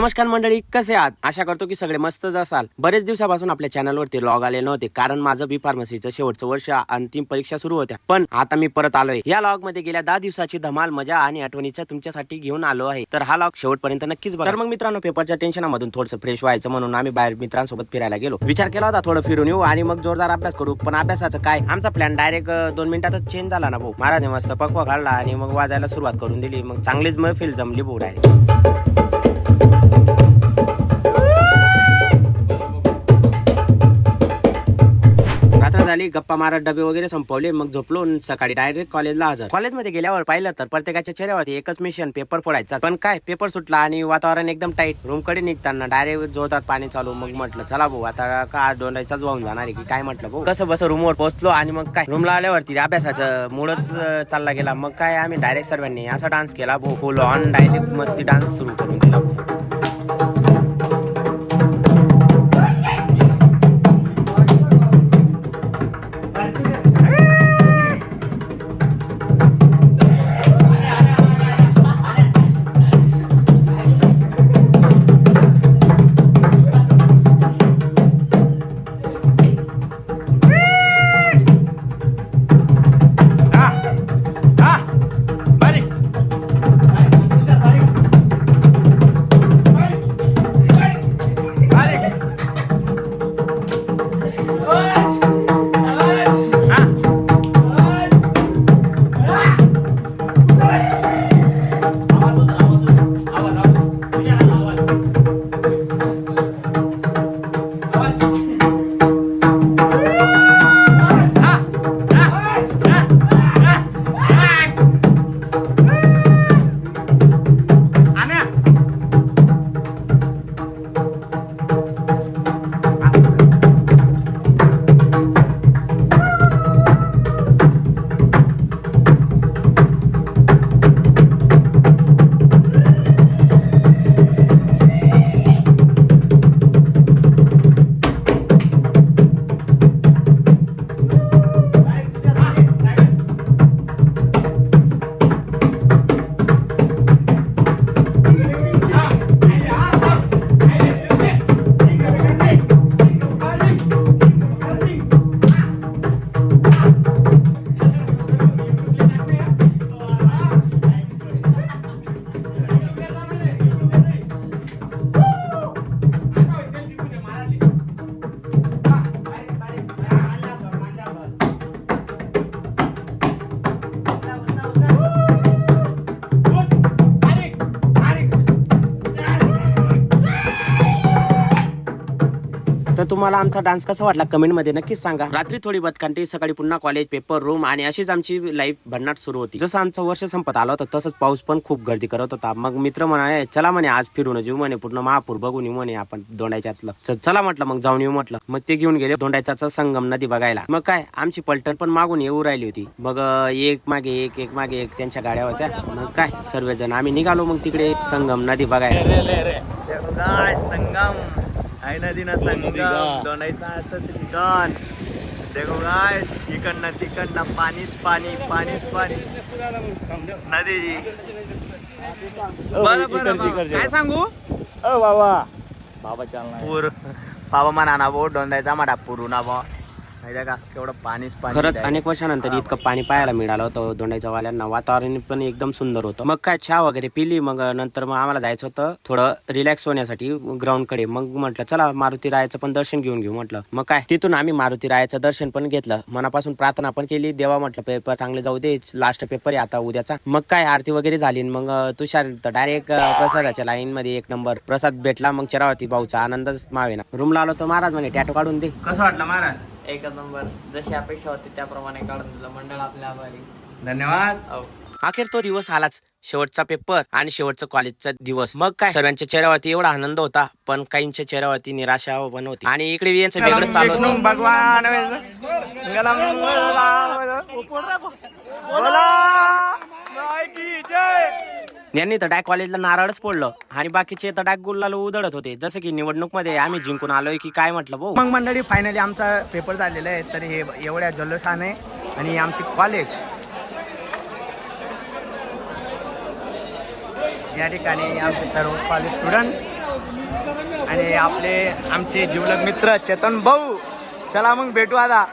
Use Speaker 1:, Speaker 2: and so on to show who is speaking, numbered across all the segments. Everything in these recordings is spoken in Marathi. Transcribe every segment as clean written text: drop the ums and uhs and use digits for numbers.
Speaker 1: नमस्कार मंडळी, कसे आहात? आशा करतो की सगळे मस्तच असाल. बरेच दिवसापासून आपल्या चॅनलवरती लॉग आले नव्हते, कारण माझं बी फार्मसीचं शेवटचं वर्ष, अंतिम परीक्षा सुरू होत्या. पण आता मी परत आलोय. या लॉग मध्ये गेल्या 10 दिवसाची धमाल, मजा आणि आठवणीच्या तुमच्यासाठी घेऊन आलो आहे. तर हा लॉग शेवटपर्यंत नक्कीच बघा. तर मग मित्रांनो, पेपरच्या टेन्शनमधून थोडंसं फ्रेश व्हायचं म्हणून आम्ही बाहेर मित्रांसोबत फिरायला गेलो. विचार केला होता थोडं फिरून येऊ आणि मग जोरदार अभ्यास करू, पण अभ्यासाचं काय, आमचा प्लॅन डायरेक्ट 2 मिनिटातच चेंज झाला ना भाऊ. महाराज मस्त पकवा काढला आणि मग वाजायला सुरुवात करून दिली. मग चांगलीच महफिल जमली भाऊ डायरेक्ट. झाली, गप्पा मारत डबे वगैरे संपवले, मग झोपलो. सकाळी डायरेक्ट कॉलेजला हजर. कॉलेजमध्ये गेल्यावर पाहिलं तर प्रत्येकाच्या चेहऱ्यावरती एकच मिशन, पेपर फोडायचा. पण काय, पेपर सुटला आणि वातावरण एकदम टाईट. रूम कडे निघताना डायरेक्ट जोरदार पाणी चालू. मग म्हटलं चला भाऊ, आता का दोंडायचाच वाहून जाणार आहे की काय. म्हटलं भाऊ कसं बस रूमवर पोहोचलो आणि मग काय, रूमला आल्यावरती अभ्यासाचं मूडच चालला गेला. मग काय, आम्ही डायरेक्ट सर्वांनी असा डान्स केला भाऊ, फुल ऑन डायरेक्ट मस्ती डान्स सुरू करून दिला भाऊ. तर तुम्हाला आमचा डान्स कसा वाटला कमेंट मध्ये नक्कीच सांगा. रात्री थोडी बदकांटी, सकाळी पुन्हा कॉलेज, पेपर, रूम आणि अशीच आमची लाईफ भन्नाट सुरू होती. जसं आमचं वर्ष संपत आलं होतं तसंच पाऊस पण खूप गर्दी करत होता. मग मित्र म्हणाले चला म्हणे आज फिरून येऊ म्हणे, पूर्ण महापूर बघून येऊ म्हणे आपण दोंडायच्यातलं. चला म्हटलं मग जाऊन येऊ म्हटलं. मग ते घेऊन गेले दोंडायचा संगम नदी बघायला. मग काय, आमची पलटण पण मागून येऊ राहिली होती. मग एक मागे एक त्यांच्या गाड्या होत्या. मग काय, सर्वजण आम्ही निघालो मग तिकडे संगम नदी बघायला.
Speaker 2: संगम आहे नदी ना, संगम दोंडायचा असं ठिकाण. देखो गाइस, इकडनं तिकडनं पाणीच पाणी, पाणीच पाणी नदी. बरं काय सांगू
Speaker 1: बाबा
Speaker 2: पूर बाबा म्हणा ना भाऊ, दोंडायचा माडा पुरू ना भाऊ. माहिती का केवढं पाणीच पाणी.
Speaker 1: खरंच अनेक वर्षानंतर इतकं पाणी पाहायला मिळालं होतं दोंडाईच्या वाल्यांना. वातावरण पण एकदम सुंदर होतं. मग काय, चहा वगैरे पिली. मग नंतर मग आम्हाला जायचं होतं थोडं रिलॅक्स होण्यासाठी ग्राउंड कडे. मग म्हटलं चला मारुती रायाचं पण दर्शन घेऊन घेऊ म्हटलं. मग काय, तिथून आम्ही मारुती रायाचं दर्शन पण घेतलं. मनापासून प्रार्थना पण केली. देवा म्हटलं पेपर चांगले जाऊ दे, लास्ट पेपर आहे आता उद्याचा. मग काय, आरती वगैरे झाली. मग तुषार डायरेक्ट प्रसादाच्या लाईन मध्ये 1 नंबर प्रसाद भेटला. मग चरावती भाऊचा आनंदच मावेना. रूमला आलो तर महाराज म्हणे टॅटो काढून दे.
Speaker 2: कसं वाटलं महाराज?
Speaker 3: एक नंबर, जशी अपेक्षा होती त्याप्रमाणे काढून दिलं. मंडळ आपल्या आभारी.
Speaker 2: धन्यवाद.
Speaker 1: अखेर तो दिवस आलाच, शेवटचा पेपर आणि शेवटचा कॉलेजचा दिवस. मग काय, सर्वांच्या चेहऱ्यावरती एवढा आनंद होता, पण काहींच्या चेहऱ्यावरती निराशा पण होती. आणि इकडे यांचं वेगळं चालू होतं.
Speaker 2: भगवान
Speaker 1: यांनी तर डाय कॉलेजला नारळच फोडलं आणि बाकीचे तर डाय गुल्लाला उधळत होते. जसं की निवडणूक मध्ये आम्ही जिंकून आलोय की काय म्हटलं भाऊ.
Speaker 2: मग मंडळी, फायनली आमचा पेपर झालेला आहे. तर हे एवढ्या जल्लोषाने आणि आमची कॉलेज या ठिकाणी आमचे सर्व कॉलेज स्टुडंट आणि आमचे जीवलग मित्र चेतन भाऊ. चला मग भेटू आता.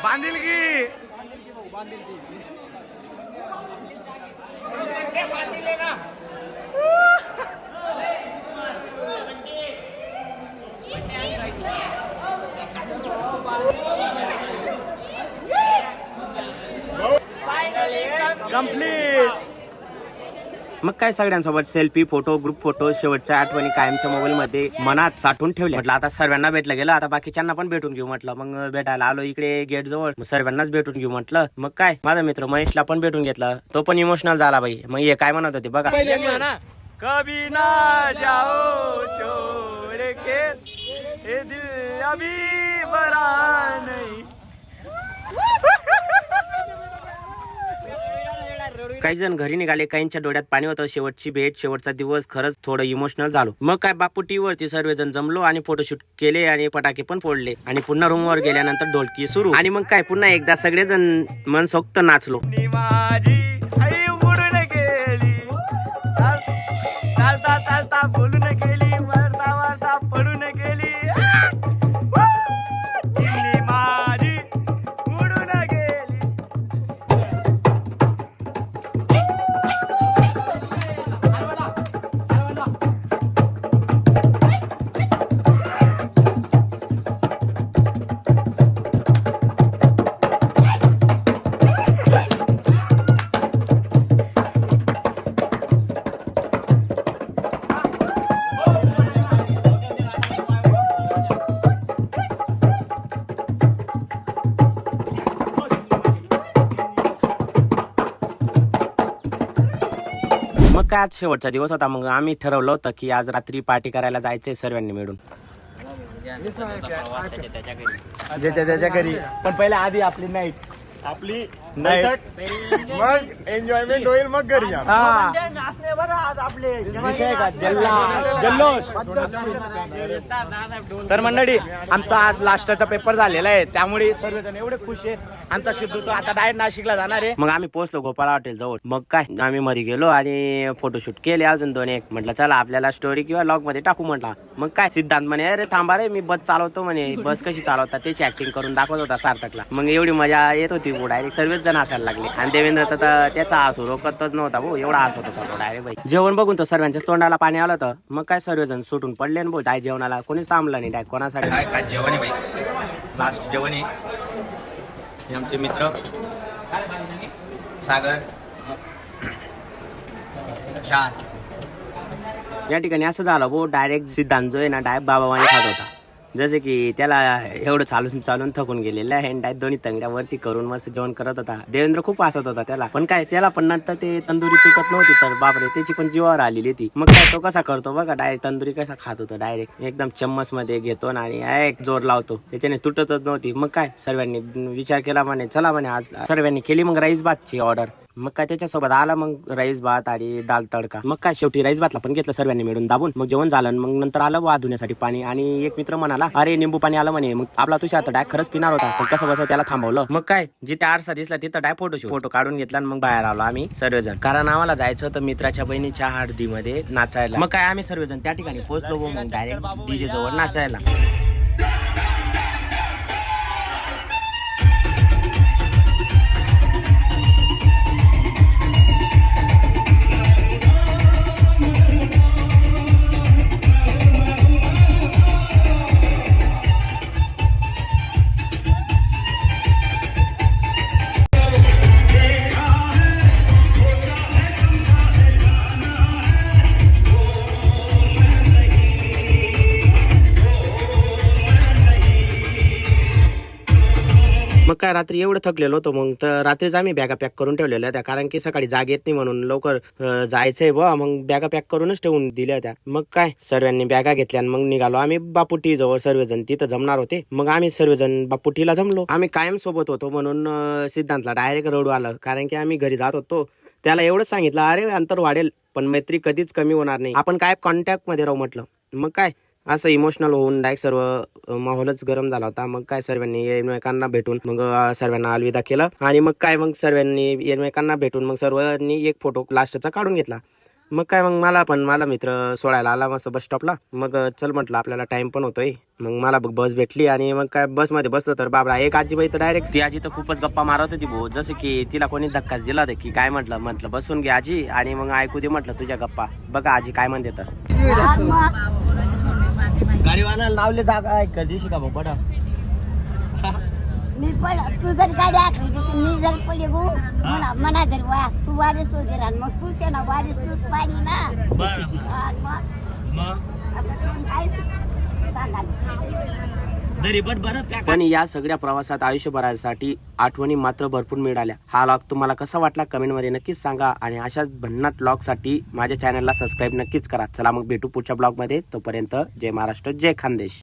Speaker 2: बांधील की कंप्लीट.
Speaker 1: मग काय सगळ्यांसोबत सेल्फी फोटो ग्रुप फोटो शेवटच्या आठवणी कायमच्या मोबाईल मध्ये मनात साठवून ठेवल्या. म्हटलं आता सर्वांना भेटलं गेलं, आता बाकीच्यांना पण भेटून घेऊ म्हटलं. मग भेटायला आलो इकडे गेट जवळ, मग सर्वांनाच भेटून घेऊ म्हटलं. मग काय माझा मित्र महेशला पण भेटून घेतला, तो पण इमोशनल झाला बाई. मग हे काय म्हणत होते बघा.
Speaker 2: कभी ना जाओ छोड़ के ये दिल अभी भरा नहीं.
Speaker 1: काही जण घरी निघाले, काहींच्या डोळ्यात पाणी होतं. शेवटची भेट, शेवटचा दिवस, खरंच थोडं इमोशनल झालो. मग काय बापू टीव्ही वरती सर्वजण जमलो आणि फोटोशूट केले आणि पटाके पण फोडले आणि पुन्हा रूम वर गेल्यानंतर ढोलकी सुरू आणि मग काय पुन्हा एकदा सगळेजण मनसोक्त नाचलो.
Speaker 2: माझी आई उडून गेली, चालता चालता बोलून गेली, वरता वरता पडून गेली. चिमणी माझी उडून गेली.
Speaker 1: मग काय आज शेवटचा दिवस होता. मग आम्ही ठरवलं होतं की आज रात्री पार्टी करायला जायचंय सर्वांनी मिळून.
Speaker 2: ज्याच्या त्याच्या घरी, पण पहिले आधी आपली नाईट नाईट
Speaker 4: मग एन्जॉयमेंट होईल, मग घरी या.
Speaker 2: जल्लोष. तर मंडळी आमचा आज लास्टचा पेपर झालेला आहे, त्यामुळे सर्वजण एवढे खुश आहे. आमचा सिद्धू तो आता डायरेक्ट नाशिकला जाणार आहे.
Speaker 1: मग आम्ही पोहोचलो गोपाळ हॉटेल जवळ. मग काय आम्ही मरी गेलो आणि फोटोशूट केले अजून 2-1. म्हटलं चला आपल्याला स्टोरी किंवा लॉग मध्ये टाकू म्हटलं. मग काय सिद्धांत म्हणे अरे थांबा रे, मी बस चालवतो म्हणे. बस कशी चालवतात त्याची ऍक्टिंग करून दाखवत होता सार्थकला. मग एवढी मजा येत होती, डायरेक्ट सर्वच जण हसायला लागले. आणि देवेंद्र तर त्याचा हसू रोखतच नव्हता भाऊ, एवढा हसत होता तो डायरेक्ट बाई. जेवण बघून तर सर्वांच्या तोंडाला पाणी आलं होतं. मग काय सर्वजण सुटून पडले आणि बोल जेवणाला कोणीच थांबलं नाही. डाय कोणासाठी
Speaker 2: काय जेवण आहे बाई, लास्ट जेवण आहे. हे आमचे मित्र सागर
Speaker 1: या ठिकाणी असं झालं भाऊ, डायरेक्ट सिद्धांत जो आहे ना डायरेक्ट बाबावाने खात होता. जसे की त्याला एवढं चालून थकून गेलेलं आहे. डायरेक्ट दोन्ही तंगड्या वरती करून मस्त जेवण करत होता. देवेंद्र खूप हसत होता त्याला, पण काय त्याला पण नंतर ते तंदुरी तुटत नव्हती तर बापरे त्याची पण जीवावर आलेली ती. मग काय तो कसा करतो बघा, डायरेक्ट तंदुरी कसा खात होतो, डायरेक्ट एकदम चम्मच मध्ये घेतो आणि एक जोर लावतो, त्याच्याने तुटतच नव्हती. मग काय सर्वांनी विचार केला म्हणे चला म्हणे आज सर्वांनी केली मग राईस भातची ऑर्डर. मग काय त्याच्यासोबत आला मग राईस भात आणि दाल तडका. मग काय शेवटी राईस भातला पण घेतलं सर्वांनी मिळून दाबून. मग जेवण झालं. मग नंतर आलं वाद धुण्यासाठी पाणी आणि एक मित्र म्हणाला अरे निंबू पाणी आलं म्हणे. मग आपला तुझ्या आता डाय खरंच पिणार होता, पण कसं बसं त्याला थांबवलं. मग काय जिथे आरसा दिसला तिथं डाय फोटो काढून घेतला आणि मग बाहेर आलो आम्ही सर्वजण, कारण आम्हाला जायचं होतं मित्राच्या बहिणीच्या हळदीमध्ये नाचायला. मग काय आम्ही सर्वजण त्या ठिकाणी पोहोचलो. मग डायरेक्ट डीजे जवळ नाचायला. मग काय रात्री एवढं थकलेलो होतो. मग तर रात्रीच आम्ही बॅगा पॅक करून ठेवलेल्या होत्या, कारण की सकाळी जाग येत नाही म्हणून लवकर जायचंय बा. मग बॅगा पॅक करूनच ठेवून दिल्या होत्या. मग काय सर्वांनी बॅगा घेतल्या आणि मग निघालो आम्ही बापुटी जवळ. सर्वजण तिथं जमणार होते. मग आम्ही सर्वजण बापुटीला जमलो. आम्ही कायम सोबत होतो म्हणून सिद्धांतला डायरेक्ट रडू आलं, कारण की आम्ही घरी जात होतो. त्याला एवढंच सांगितलं अरे अंतर वाढेल पण मैत्री कधीच कमी होणार नाही, आपण काय कॉन्टॅक्ट मध्ये राहू म्हटलं. मग काय असं इमोशनल होऊन डायरेक्ट सर्व माहोलच गरम झाला होता. मग काय सर्वांनी एकमेकांना भेटून मग सर्वांना अलविदा केलं आणि मग काय मग सर्वांनी एकमेकांना भेटून मग सर्वांनी एक फोटो लास्टचा काढून घेतला. मग काय मग मला मित्र सोडायला आला मस्त बस स्टॉपला. मग चल म्हटलं आपल्याला टाइम पण होतोय. मग मला बस भेटली आणि मग काय बसमध्ये बसलो तर बाबरा एक आजीबाई तर डायरेक्ट ती आजी तर खूपच गप्पा मारत होती भाऊ. जसं की तिला कोणी धक्काच दिला होता की काय म्हटलं बसून घे आजी आणि मग ऐकू दे म्हटलं तुझ्या गप्पा. बघा आजी काय म्हणते तर. गाडीवाला लावले जागा ऐक दिशी का भाऊ बडा.
Speaker 5: मी पण तू जर गाडी आखली तर मी जर पडले गो म्हणा जर वा तू वारीस होते रान मग तूच ना वारीस तूच पाणी ना काय सांगा
Speaker 1: पण या सगळ्या प्रवासात आयुष्यभरासाठी आठवणी मात्र भरपूर मिळाल्या. हा व्लॉग तुम्हाला कसा वाटला कमेंटमध्ये नक्कीच सांगा आणि अशाच भन्नाट व्लॉगसाठी माझ्या चॅनलला सबस्क्राईब नक्कीच करा. चला मग भेटू पुढच्या ब्लॉगमध्ये. तोपर्यंत जय महाराष्ट्र जय खानदेश.